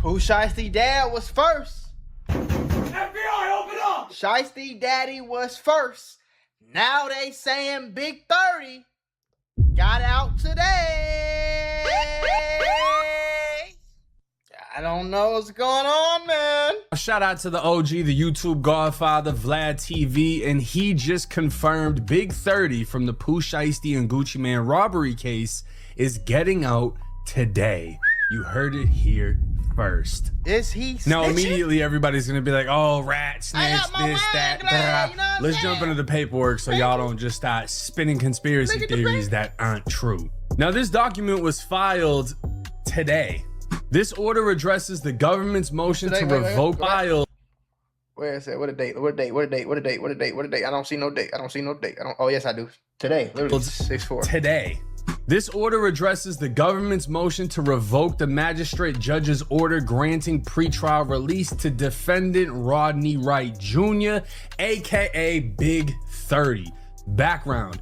Who Shiesty dad was first. FBI, open up! Shiesty daddy was first. Now they saying Big 30 got out today. I don't know what's going on, man. Shout out to the OG, the YouTube Godfather, Vlad TV, and he just confirmed Big 30 from the Pooh, Shiesty, and Gucci Mane robbery case is getting out today. You heard it here first. Is he snitching? Now immediately everybody's gonna be like, oh, rat, snitch, this, that, blah. You know what Let's I'm jump saying? into the paperwork so y'all don't just start spinning conspiracy theories that aren't true. Now this document was filed today. This order addresses the government's motion to revoke file. Where is it? What a date? What a date? What a date? What a date? What a date? What a date? I don't see no date. I don't see no date. Oh, yes, I do. Today. Literally 6/4. Today. This order addresses the government's motion to revoke the magistrate judge's order granting pretrial release to defendant Rodney Wright Jr., aka Big 30. Background.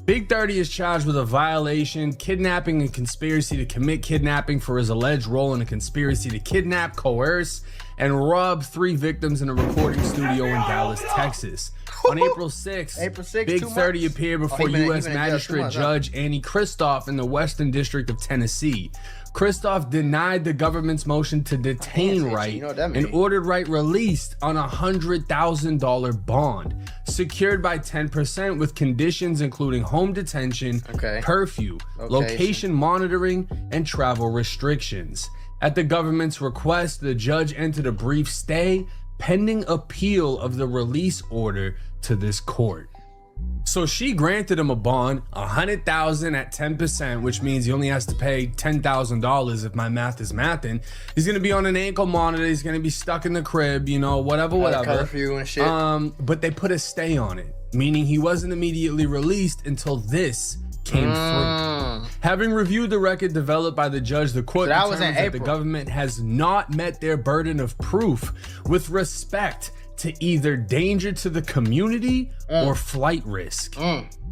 Big 30 is charged with a violation, kidnapping, and conspiracy to commit kidnapping for his alleged role in a conspiracy to kidnap, coerce, and rob 3 victims in a recording studio in Dallas, Texas. On April 6th, Big 30 appeared before U.S. Magistrate Judge Annie Kristoff in the Western District of Tennessee. Kristoff denied the government's motion to detain Wright and ordered Wright released on a $100,000 bond, secured by 10% with conditions including home detention, curfew, location monitoring, and travel restrictions. At the government's request, the judge entered a brief stay pending appeal of the release order to this court. So she granted him a bond, $100,000 at 10%, which means he only has to pay $10,000 if my math is mathing. He's gonna be on an ankle monitor. He's gonna be stuck in the crib, you know, whatever. Curfew and shit. But they put a stay on it, meaning he wasn't immediately released until this came through. Having reviewed the record developed by the judge, the court determines that the government has not met their burden of proof with respect to either danger to the community or flight risk.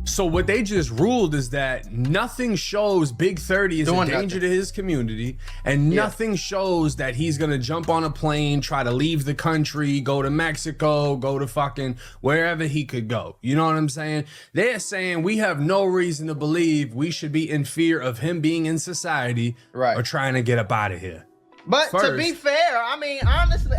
So what they just ruled is that nothing shows Big 30 is a danger to his community, and nothing shows that he's gonna jump on a plane, try to leave the country, go to Mexico, go to fucking wherever he could go. You know what I'm saying? They're saying we have no reason to believe we should be in fear of him being in society or trying to get up out of here. But to be fair, I mean, honestly,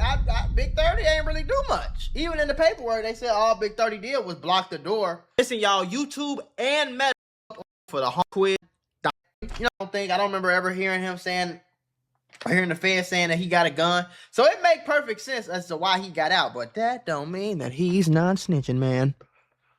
Big 30 ain't really do much. Even in the paperwork, they said all Big 30 did was block the door. Listen, y'all, YouTube and Meta for the home quiz. You know, I don't remember ever hearing him saying, or hearing the feds saying that he got a gun. So it make perfect sense as to why he got out. But that don't mean that he's not snitching, man.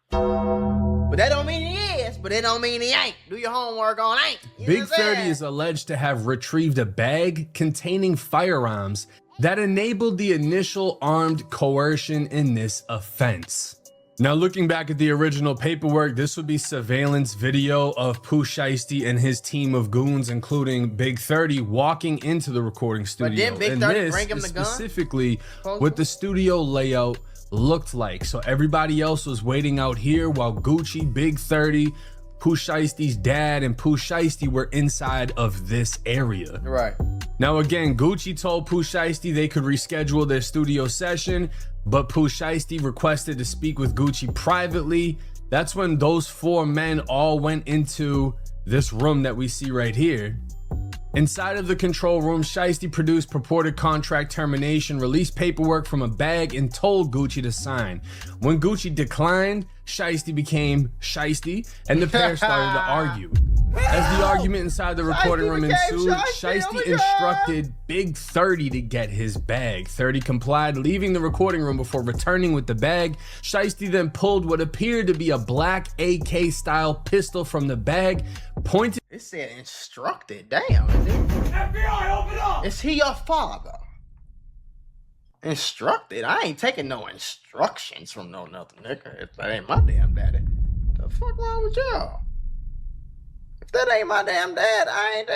But that don't mean he is, but it don't mean he ain't. Do your homework on ain't. Big 30 is alleged to have retrieved a bag containing firearms that enabled the initial armed coercion in this offense. Now, looking back at the original paperwork, this would be surveillance video of Pooh Shiesty and his team of goons, including Big 30, walking into the recording studio. But didn't Big 30 bring him the gun? Specifically what the studio layout looked like. So everybody else was waiting out here while Gucci, Big 30, Pooh Shiesty's dad, and Pooh Shiesty were inside of this area. Now again, Gucci told Pooh Shiesty they could reschedule their studio session, but Pooh Shiesty requested to speak with Gucci privately. That's when those 4 men all went into this room that we see right here. Inside of the control room, Shiesty produced purported contract termination, released paperwork from a bag, and told Gucci to sign. When Gucci declined, Shiesty became Shiesty, and the pair started to argue. As the argument inside the recording room ensued, Shiesty instructed Big 30 to get his bag. 30 complied, leaving the recording room before returning with the bag. Shiesty then pulled what appeared to be a black AK-style pistol from the bag, pointed. It said instructed. Damn, is it? FBI, open up! Is he your father? Instructed? I ain't taking no instructions from no nothing, nigga. If that ain't my damn daddy. The fuck wrong with y'all? If that ain't my damn dad, I ain't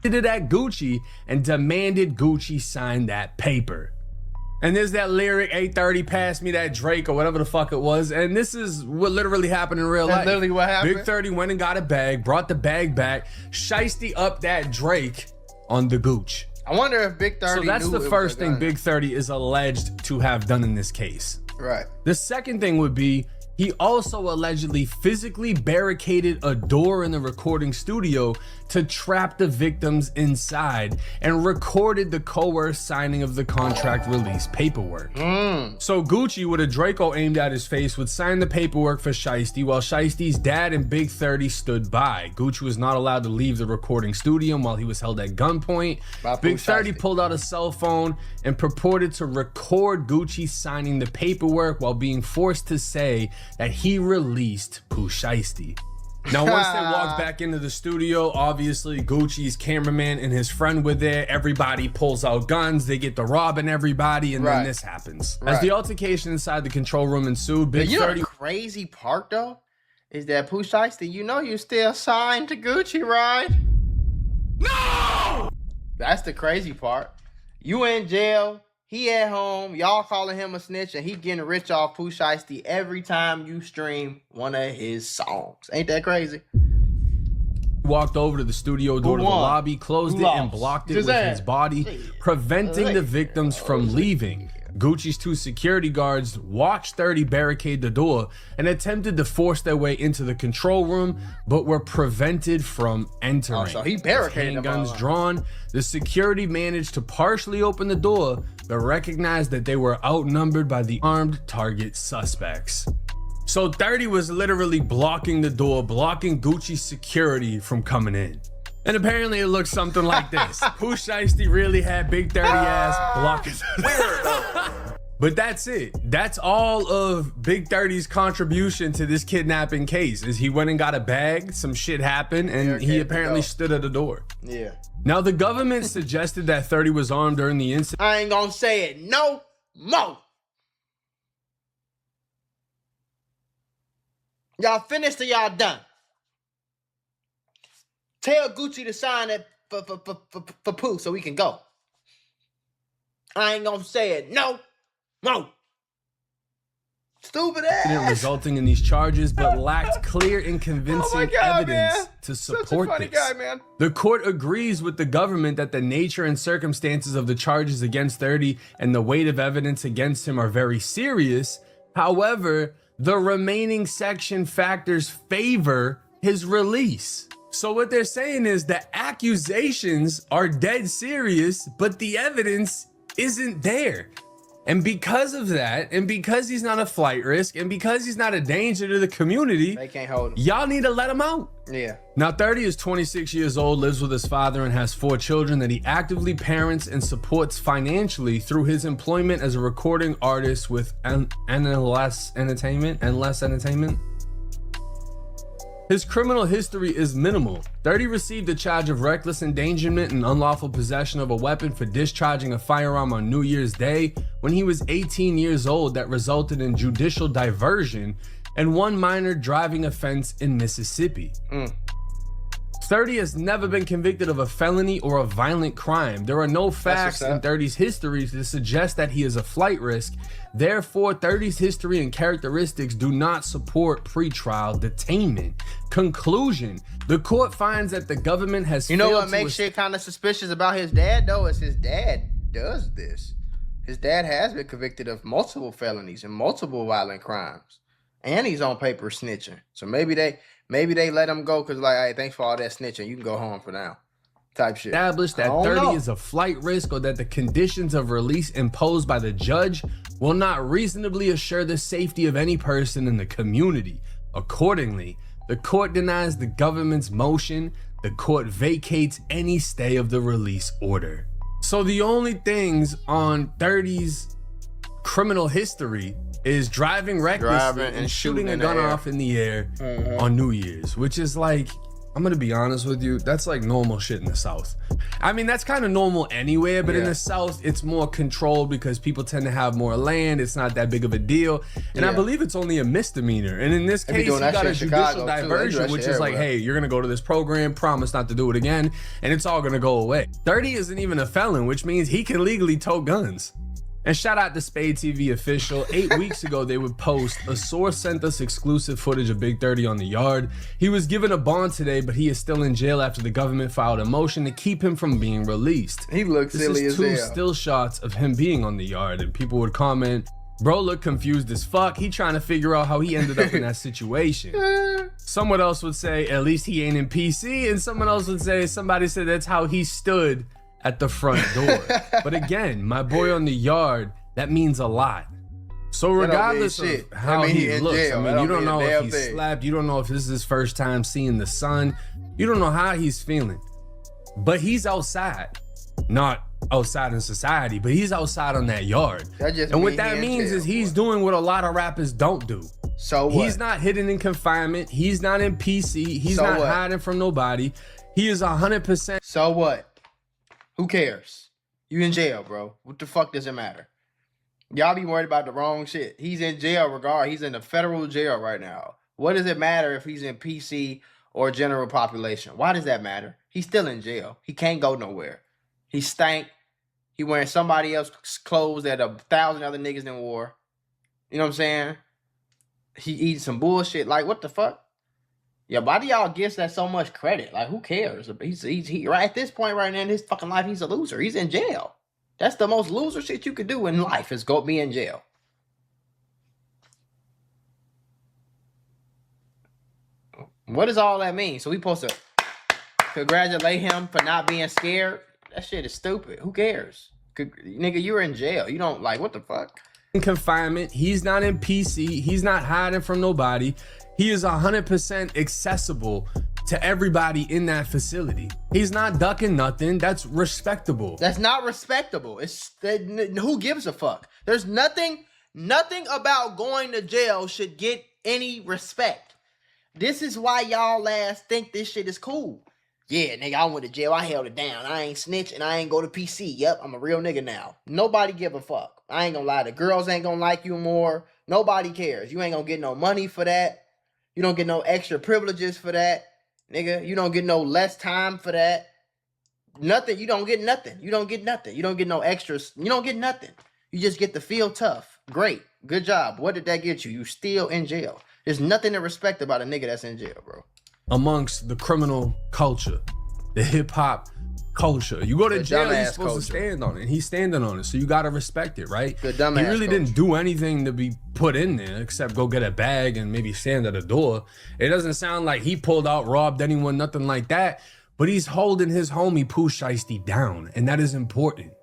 taking it at Gucci and demanded Gucci sign that paper. And there's that lyric, 830, pass me that Drake, or whatever the fuck it was. And this is what literally happened in real life. That's literally what happened? Big 30 went and got a bag, brought the bag back, Shiesty up that Drake, on the gooch. I wonder if Big 30 So that's knew the it was first a thing gun. Big 30 is alleged to have done in this case. Right. The second thing would be he also allegedly physically barricaded a door in the recording studio to trap the victims inside and recorded the coerced signing of the contract release paperwork. So Gucci, with a Draco aimed at his face, would sign the paperwork for Shiesty while Shiesty's dad and Big 30 stood by. Gucci was not allowed to leave the recording studio while he was held at gunpoint. Big 30 pulled out a cell phone and purported to record Gucci signing the paperwork while being forced to say that he released Pooh Shiesty. Now, once they walked back into the studio, obviously Gucci's cameraman and his friend were there. Everybody pulls out guns. They get to robbing everybody, and then this happens. As the altercation inside the control room ensued, Big 30... The crazy part, though, is that Pooh Shiesty, you still signed to Gucci, right? No! That's the crazy part. You in jail. He at home, y'all calling him a snitch, and he getting rich off Pooh Shiesty every time you stream one of his songs. Ain't that crazy? Walked over to the studio door to the lobby, closed it, and blocked it with his body, preventing the victims from leaving. Gucci's two security guards watched 30 barricade the door and attempted to force their way into the control room, but were prevented from entering. Oh, so he barricaded them. Handguns drawn, the security managed to partially open the door, but recognized that they were outnumbered by the armed target suspects. So 30 was literally blocking the door, blocking Gucci's security from coming in. And apparently it looked something like this. Pooh Shiesty really had Big 30 ass blocking the door. But that's it. That's all of Big 30's contribution to this kidnapping case. Is he went and got a bag, some shit happened, and he apparently stood at the door. Yeah. Now the government suggested that 30 was armed during the incident. I ain't gonna say it no more. Y'all finished or y'all done? Tell Gucci to sign it for Pooh so we can go. I ain't gonna say it no more. Stupid ass. Resulting in these charges, but lacked clear and convincing evidence to support Such a funny this. guy, man. The court agrees with the government that the nature and circumstances of the charges against 30 and the weight of evidence against him are very serious. However, the remaining section factors favor his release. So what they're saying is the accusations are dead serious, but the evidence isn't there. And because of that, and because he's not a flight risk, and because he's not a danger to the community, They can't hold him. y'all need to let him out. Yeah. Now 30 is 26 years old, lives with his father, and has 4 children that he actively parents and supports financially through his employment as a recording artist with Endless Entertainment. His criminal history is minimal. 30 received a charge of reckless endangerment and unlawful possession of a weapon for discharging a firearm on New Year's Day when he was 18 years old that resulted in judicial diversion, and 1 minor driving offense in Mississippi. 30 has never been convicted of a felony or a violent crime. There are no facts in 30's history to suggest that he is a flight risk. Therefore, 30's history and characteristics do not support pretrial detainment. Conclusion: the court finds that the government has You know what makes shit kind of suspicious about his dad, though, is his dad does this. His dad has been convicted of multiple felonies and multiple violent crimes. And he's on paper snitching. So maybe they let him go because, like, hey, thanks for all that snitching. You can go home for now. Type shit. Established that 30 is a flight risk, or that the conditions of release imposed by the judge will not reasonably assure the safety of any person in the community. Accordingly, the court denies the government's motion. The court vacates any stay of the release order. So the only things on 30's criminal history is driving recklessly and shooting a gun off in the air on New Year's, which is like, I'm gonna be honest with you, that's like normal shit in the South. I mean, that's kind of normal anywhere, but in the South, it's more controlled because people tend to have more land. It's not that big of a deal. And I believe it's only a misdemeanor. And in this case, he got a judicial diversion, which is like, hey, you're gonna go to this program, promise not to do it again, and it's all gonna go away. 30 isn't even a felon, which means he can legally tow guns. And shout out to Spade TV official. 8 weeks ago, they would post, a source sent us exclusive footage of Big 30 on the yard. He was given a bond today, but he is still in jail after the government filed a motion to keep him from being released. He looks silly as hell. This is 2 still shots of him being on the yard, and people would comment, bro look confused as fuck. He trying to figure out how he ended up in that situation. Someone else would say, at least he ain't in PC. And someone else would say, somebody said that's how he stood at the front door. But again, my boy on the yard, that means a lot. So regardless of how he looks, I mean, you don't know if he's slapped, you don't know if this is his first time seeing the sun, you don't know how he's feeling. But he's outside. Not outside in society, but he's outside on that yard. And what that means is he's doing what a lot of rappers don't do. So what? He's not hidden in confinement. He's not in PC. He's not hiding from nobody. He is 100%. So what? Who cares? You in jail, bro. What the fuck does it matter? Y'all be worried about the wrong shit. He's in jail regardless. He's in the federal jail right now. What does it matter if he's in PC or general population? Why does that matter? He's still in jail. He can't go nowhere. He stank. He wearing somebody else's clothes that 1,000 other niggas in war. You know what I'm saying? He eating some bullshit. Like, what the fuck? Yeah, why do y'all give that so much credit? Like, who cares? He right at this point right now in his fucking life, he's a loser. He's in jail. That's the most loser shit you could do in life, is go be in jail. What does all that mean? So we supposed to congratulate him for not being scared? That shit is stupid. Who cares? Nigga, you're in jail. You don't, like, what the fuck? In confinement. He's not in PC. He's not hiding from nobody. He is 100% accessible to everybody in that facility. He's not ducking nothing. That's respectable. That's not respectable. Who gives a fuck? There's nothing about going to jail should get any respect. This is why y'all ass think this shit is cool. Yeah, nigga, I went to jail. I held it down. I ain't snitch and I ain't go to PC. Yep, I'm a real nigga now. Nobody give a fuck. I ain't gonna lie. The girls ain't gonna like you more. Nobody cares. You ain't gonna get no money for that. You don't get no extra privileges for that. Nigga, you don't get no less time for that. Nothing. You don't get nothing. You don't get nothing. You don't get no extras. You don't get nothing. You just get to feel tough. Great. Good job. What did that get you? You still in jail. There's nothing to respect about a nigga that's in jail, bro. Amongst the criminal culture, the hip-hop culture. You go to jail, you're supposed to stand on it. And he's standing on it, so you gotta respect it, right? The dumbass he really didn't do anything to be put in there except go get a bag and maybe stand at a door. It doesn't sound like he pulled out, robbed anyone, nothing like that. But he's holding his homie Pooh Shiesty down, and that is important.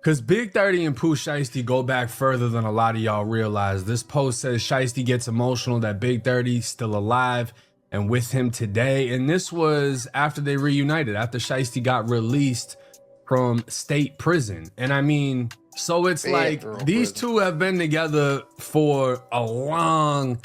Because Big 30 and Pooh Shiesty go back further than a lot of y'all realize. This post says Shiesty gets emotional that Big 30's still alive and with him today. And this was after they reunited, after Shiesty got released from state prison. And I mean, so it's like these two have been together for a long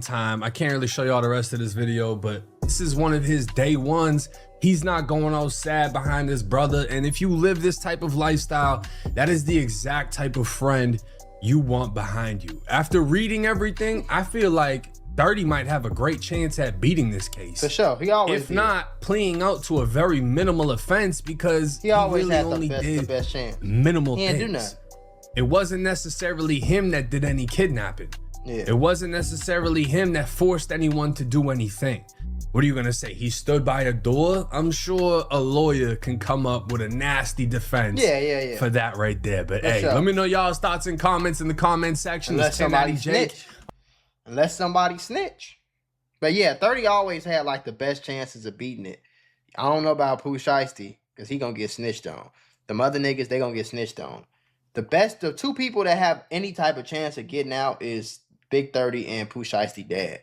time. I can't really show y'all the rest of this video, but this is one of his day ones. He's not going all sad behind his brother. And if you live this type of lifestyle, that is the exact type of friend you want behind you. After reading everything, I feel like 30 might have a great chance at beating this case. For sure. He always If not, pleading out to a very minimal offense, because he always really had only the best chance. Minimal he things. Didn't do nothing. It wasn't necessarily him that did any kidnapping. Yeah. It wasn't necessarily him that forced anyone to do anything. What are you gonna say? He stood by a door? I'm sure a lawyer can come up with a nasty defense for that right there. But hey, let me know y'all's thoughts and comments in the comment section. Unless somebody snitch. Unless somebody snitch. But yeah, 30 always had like the best chances of beating it. I don't know about Pooh Shiesty, because he gonna get snitched on. Them other niggas, they gonna get snitched on. The two people that have any type of chance of getting out is Big 30 and Pooh Shiesty dad.